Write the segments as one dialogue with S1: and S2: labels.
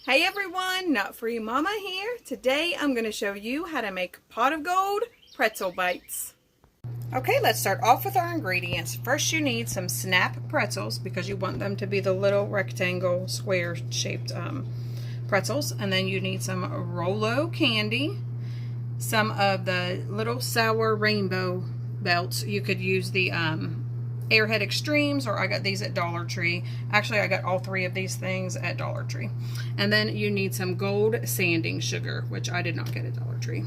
S1: Hey everyone, Nut Free Mama here. Today I'm going to show you how to make pot of gold pretzel bites. Okay, let's start off with our ingredients. First you need some snap pretzels because you want them to be the little rectangle square shaped pretzels. And then you need some Rolo candy, some of the little sour rainbow belts. You could use the Airhead Extremes, or I got these at Dollar Tree. Actually, I got all three of these things at Dollar Tree. And then you need some gold sanding sugar, which I did not get at Dollar Tree.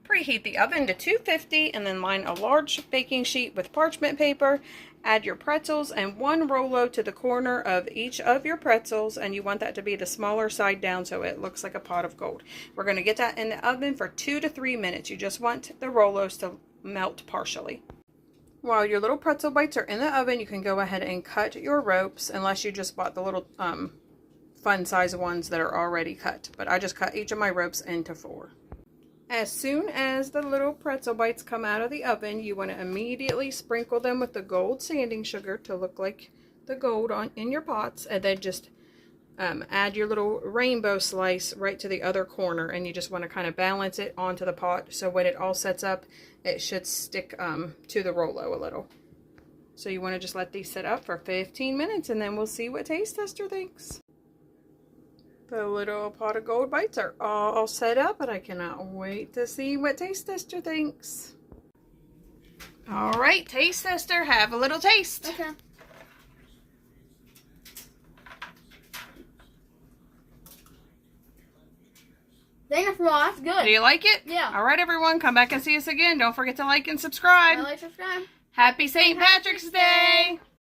S1: Preheat the oven to 250 and then line a large baking sheet with parchment paper. Add your pretzels and one Rolo to the corner of each of your pretzels, and you want that to be the smaller side down so it looks like a pot of gold. We're going to get that in the oven for 2 to 3 minutes. You just want the Rolos to melt partially. While your little pretzel bites are in the oven, you can go ahead and cut your ropes, unless you just bought the little fun size ones that are already cut. But I just cut each of my ropes into 4. As soon as the little pretzel bites come out of the oven, you want to immediately sprinkle them with the gold sanding sugar to look like the gold in your pots, and then just add your little rainbow slice right to the other corner, and you just want to kind of balance it onto the pot so when it all sets up it should stick to the Rolo a little. So you want to just let these sit up for 15 minutes and then we'll see what Taste Tester thinks. The little pot of gold bites are all set up, but I cannot wait to see what Taste Tester thinks. Alright, Taste Tester, have a little taste.
S2: Okay. Thank you, that's good.
S1: Do you like it?
S2: Yeah.
S1: Alright everyone, come back and see us again. Don't forget to like and subscribe.
S2: Subscribe.
S1: Happy St. Patrick's Day!